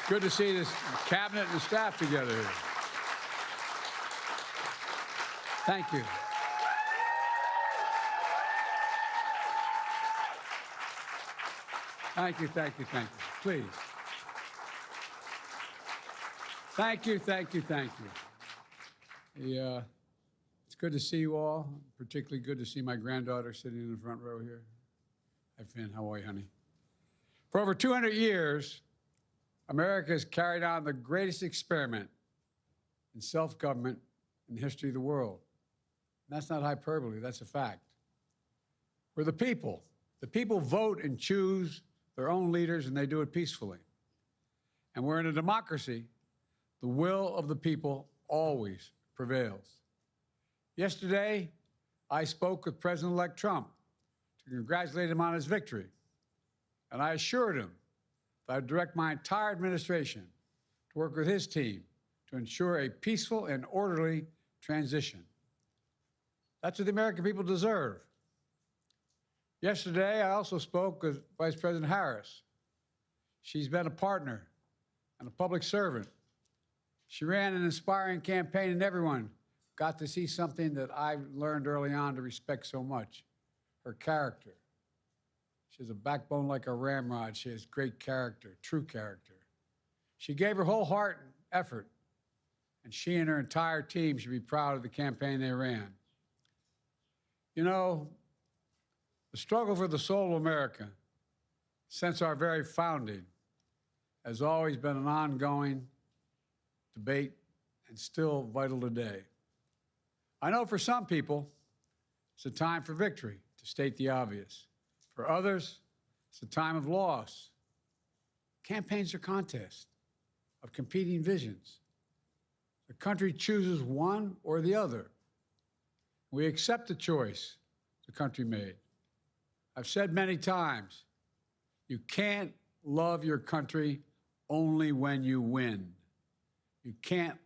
Good to see this cabinet and staff together here. Thank you. Thank you, thank you, thank you. Please. Thank you, thank you, thank you. It's good to see you all. Particularly good to see my granddaughter sitting in the front row here. Hi, Finn. How are you, honey? For over 200 years, America has carried on the greatest experiment in self-government in the history of the world. And that's not hyperbole, that's a fact. We're the people. The people vote and choose their own leaders, and they do it peacefully. And we're in a democracy. The will of the people always prevails. Yesterday, I spoke with President-elect Trump to congratulate him on his victory. And I assured him that I'd direct my entire administration to work with his team to ensure a peaceful and orderly transition. That's what the American people deserve. Yesterday, I also spoke with Vice President Harris. She's been a partner and a public servant. She ran an inspiring campaign, and everyone got to see something that I learned early on to respect so much, her character. She has a backbone like a ramrod. She has great character, true character. She gave her whole heart and effort, and she and her entire team should be proud of the campaign they ran. You know, the struggle for the soul of America, since our very founding, has always been an ongoing debate and still vital today. I know for some people, it's a time for victory, to state the obvious. For others, it's a time of loss. Campaigns are contests of competing visions. The country chooses one or the other. We accept the choice the country made. I've said many times, you can't love your country only when you win. You can't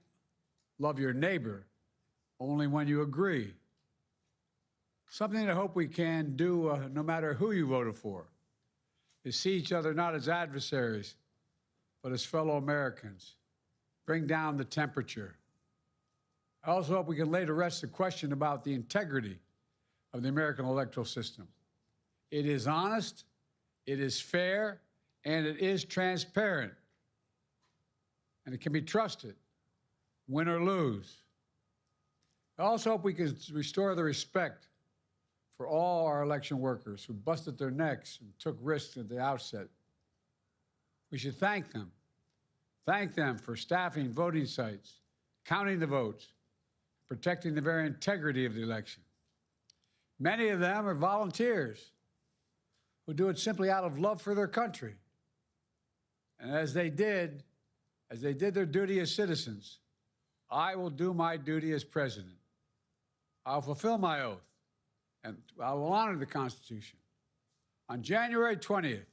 love your neighbor only when you agree. Something I hope we can do, no matter who you voted for, is see each other not as adversaries, but as fellow Americans. Bring down the temperature. I also hope we can lay to rest the question about the integrity of the American electoral system. It is honest, it is fair, and it is transparent. And it can be trusted, win or lose. I also hope we can restore the respect for all our election workers who busted their necks and took risks at the outset. We should thank them. Thank them for staffing voting sites, counting the votes, protecting the very integrity of the election. Many of them are volunteers who do it simply out of love for their country. And as they did their duty as citizens, I will do my duty as president. I'll fulfill my oath, and I will honor the Constitution. On January 20th,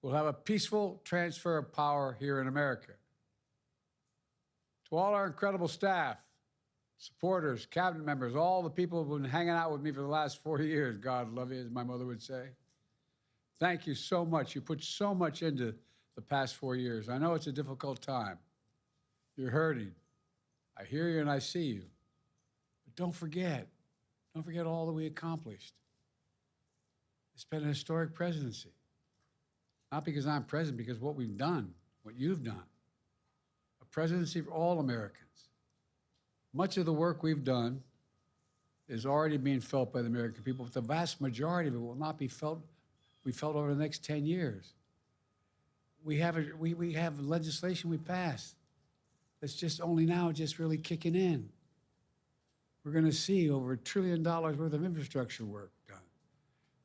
we'll have a peaceful transfer of power here in America. To all our incredible staff, supporters, cabinet members, all the people who've been hanging out with me for the last 4 years, God love you, as my mother would say. Thank you so much. You put so much into the past 4 years. I know it's a difficult time. You're hurting. I hear you and I see you. But don't forget all that we accomplished. It's been a historic presidency. Not because I'm president, because what we've done, what you've done. A presidency for all Americans. Much of the work we've done is already being felt by the American people, but the vast majority of it will not be felt over the next 10 years. We have legislation we passed that's just only now just really kicking in. We're going to see over $1 trillion worth of infrastructure work done,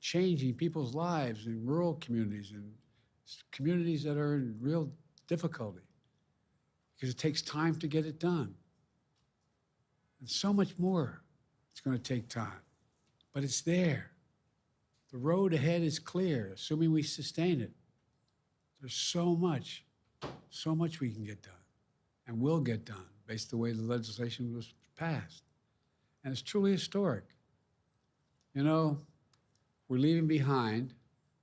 changing people's lives in rural communities and communities that are in real difficulty because it takes time to get it done. And so much more it's going to take time, but it's there. The road ahead is clear, assuming we sustain it. There's so much we can get done and will get done based on the way the legislation was passed. And it's truly historic. You know, we're leaving behind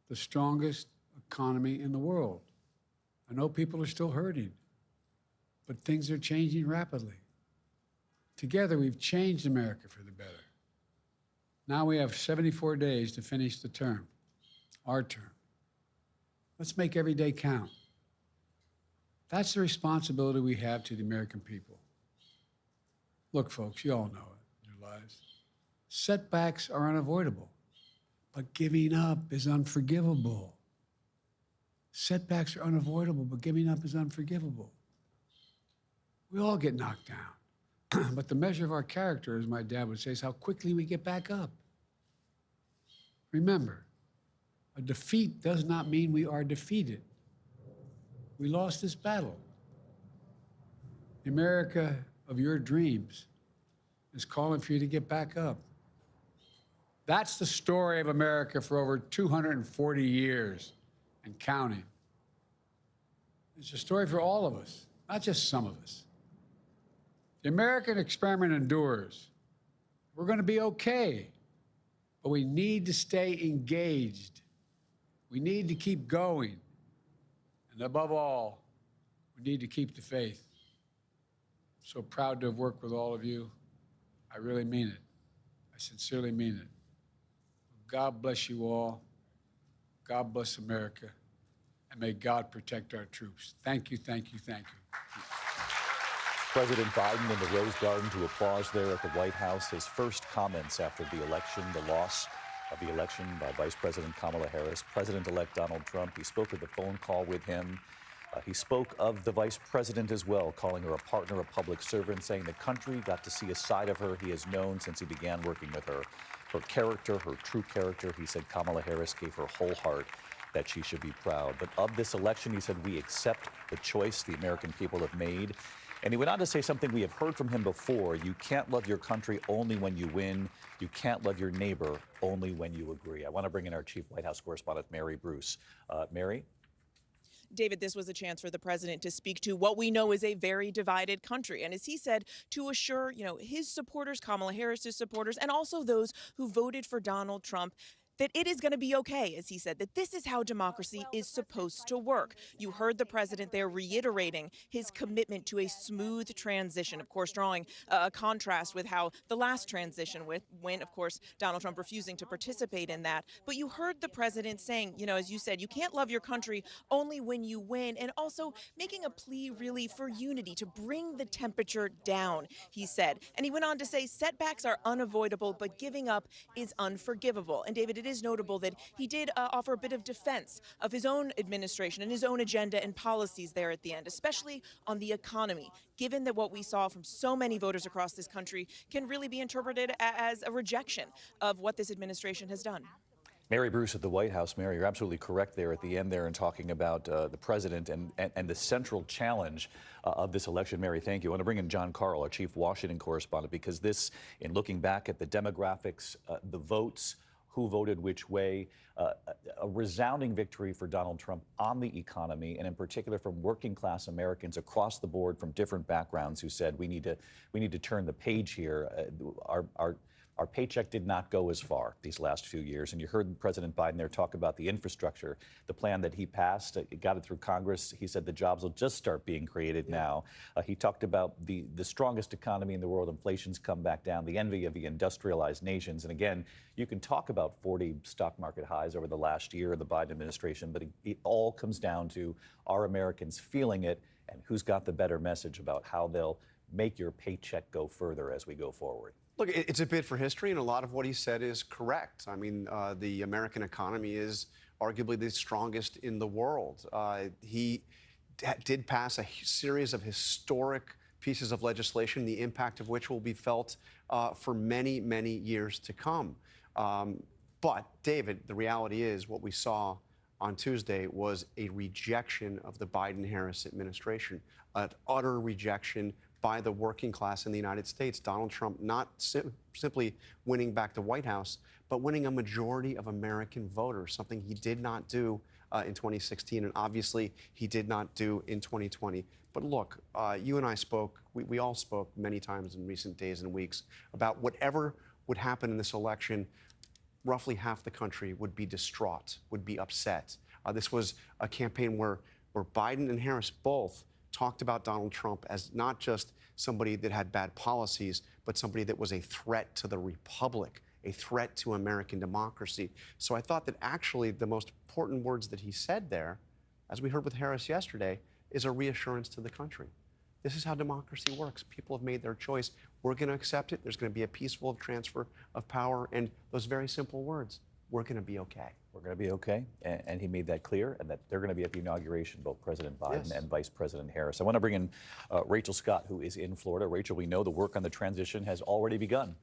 the strongest economy in the world. I know people are still hurting, but things are changing rapidly. Together, we've changed America for the better. Now we have 74 days to finish the term, our term. Let's make every day count. That's the responsibility we have to the American people. Look, folks, you all know it in your lives. Setbacks are unavoidable, but giving up is unforgivable. Setbacks are unavoidable, but giving up is unforgivable. We all get knocked down, but the measure of our character, as my dad would say, is how quickly we get back up. Remember, a defeat does not mean we are defeated. We lost this battle. The America of your dreams is calling for you to get back up. That's the story of America for over 240 years and counting. It's a story for all of us, not just some of us. The American experiment endures. We're going to be okay, but we need to stay engaged. We need to keep going. And above all, we need to keep the faith. I'm so proud to have worked with all of you. I really mean it. I sincerely mean it. God bless you all. God bless America. And may God protect our troops. Thank you, thank you, thank you. President Biden in the Rose Garden to applause there at the White House. His first comments after the election, the loss of the election by Vice President Kamala Harris. President-elect Donald Trump, he spoke at the phone call with him. He spoke of the vice president as well, calling her a partner, a public servant, saying the country got to see a side of her he has known since he began working with her. Her character, her true character, he said Kamala Harris gave her whole heart, that she should be proud. But of this election, he said, we accept the choice the American people have made. And he went on to say something we have heard from him before. You can't love your country only when you win. You can't love your neighbor only when you agree. I want to bring in our chief White House correspondent, Mary Bruce. Mary? David, this was a chance for the president to speak to what we know is a very divided country. And as he said, to assure, his supporters, Kamala Harris's supporters, and also those who voted for Donald Trump, that it is going to be okay, as he said, that this is how democracy is supposed to work. You heard the president there reiterating his commitment to a smooth transition, of course, drawing a contrast with how the last transition went, of course, Donald Trump refusing to participate in that. But you heard the president saying, as you said, you can't love your country only when you win, and also making a plea really for unity, to bring the temperature down, he said. And he went on to say setbacks are unavoidable, but giving up is unforgivable. And David, it is notable that he did offer a bit of defense of his own administration and his own agenda and policies there at the end, especially on the economy, given that what we saw from so many voters across this country can really be interpreted as a rejection of what this administration has done. Mary Bruce at the White House. Mary, you're absolutely correct there at the end there in talking about the president and the central challenge of this election. Mary, thank you. I want to bring in John Karl, our chief Washington correspondent, because this, in looking back at the demographics, the votes, who voted which way, a resounding victory for Donald Trump on the economy, and in particular from working class Americans across the board from different backgrounds who said we need to turn the page here. Our paycheck did not go as far these last few years. And you heard President Biden there talk about the infrastructure, the plan that he passed, got it through Congress. He said the jobs will just start being created now. He talked about the strongest economy in the world. Inflation's come back down, the envy of the industrialized nations. And again, you can talk about 40 stock market highs over the last year of the Biden administration, but it all comes down to are Americans feeling it, and who's got the better message about how they'll make your paycheck go further as we go forward. Look, it's a bit for history, and a lot of what he said is correct. I mean, the American economy is arguably the strongest in the world. He did pass a series of historic pieces of legislation, the impact of which will be felt for many, many years to come. But, David, the reality is what we saw on Tuesday was a rejection of the Biden-Harris administration, an utter rejection by the working class in the United States. Donald Trump not simply winning back the White House, but winning a majority of American voters, something he did not do in 2016, and obviously he did not do in 2020. But look, you and I spoke, we all spoke many times in recent days and weeks about whatever would happen in this election. Roughly half the country would be distraught, would be upset. This was a campaign where where Biden and Harris both talked about Donald Trump as not just somebody that had bad policies, but somebody that was a threat to the republic, a threat to American democracy. So I thought that actually the most important words that he said there, as we heard with Harris yesterday, is a reassurance to the country. This is how democracy works. People have made their choice. We're going to accept it. There's going to be a peaceful transfer of power. And those very simple words, we're going to be okay. We're going to be okay, and he made that clear, and that they're going to be at the inauguration, both President Biden Yes. and Vice President Harris. I want to bring in Rachel Scott, who is in Florida. Rachel, we know the work on the transition has already begun.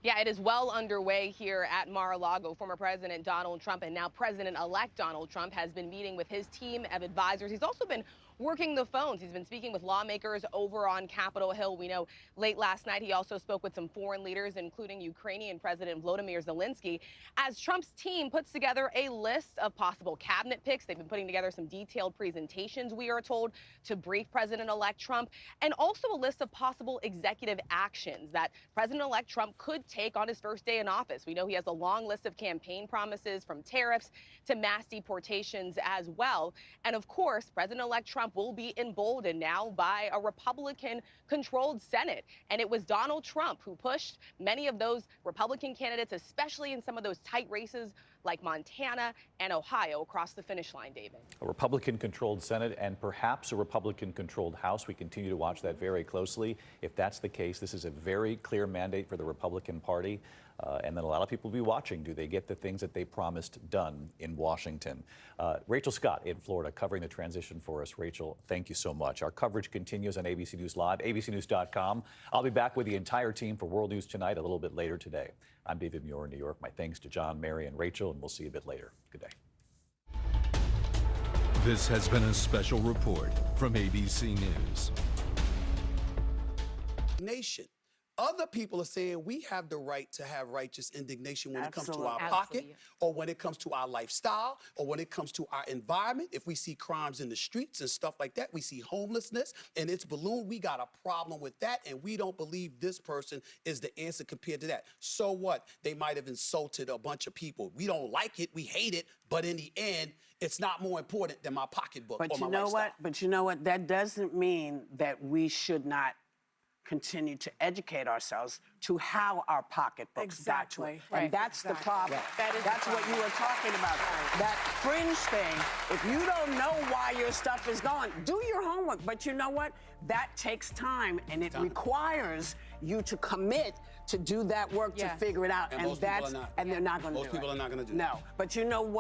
Yeah, it is well underway here at Mar-a-Lago. Former President Donald Trump and now President-elect Donald Trump has been meeting with his team of advisors. He's also been working the phones. He's been speaking with lawmakers over on Capitol Hill. We know late last night he also spoke with some foreign leaders, including Ukrainian President Volodymyr Zelensky, as Trump's team puts together a list of possible cabinet picks. They've been putting together some detailed presentations, we are told, to brief President-elect Trump, and also a list of possible executive actions that President-elect Trump could take on his first day in office. We know he has a long list of campaign promises, from tariffs to mass deportations as well. And of course, President-elect Trump will be emboldened now by a Republican-controlled Senate. And it was Donald Trump who pushed many of those Republican candidates, especially in some of those tight races like Montana and Ohio, across the finish line, David. A Republican-controlled Senate and perhaps a Republican-controlled House. We continue to watch that very closely. If that's the case, this is a very clear mandate for the Republican Party. And then a lot of people will be watching. Do they get the things that they promised done in Washington? Rachel Scott in Florida covering the transition for us. Rachel, thank you so much. Our coverage continues on ABC News Live, abcnews.com. I'll be back with the entire team for World News Tonight a little bit later today. I'm David Muir in New York. My thanks to John, Mary, and Rachel, and we'll see you a bit later. Good day. This has been a special report from ABC News. Nation. Other people are saying we have the right to have righteous indignation when it comes to our pocket, or when it comes to our lifestyle, or when it comes to our environment. If we see crimes in the streets and stuff like that, we see homelessness and it's ballooned, we got a problem with that, and we don't believe this person is the answer compared to that. So what? They might have insulted a bunch of people. We don't like it, we hate it, but in the end, it's not more important than my pocketbook or my lifestyle. But you know what? That doesn't mean that we should not continue to educate ourselves to how our pocketbooks got to it. And that's the problem. That's what you were talking about. That fringe thing, if you don't know why your stuff is gone, do your homework. But you know what? That takes time, and it requires you to commit to do that work to figure it out. And most people are not. And they're not going to do it. Most people are not going to do No. But you know what?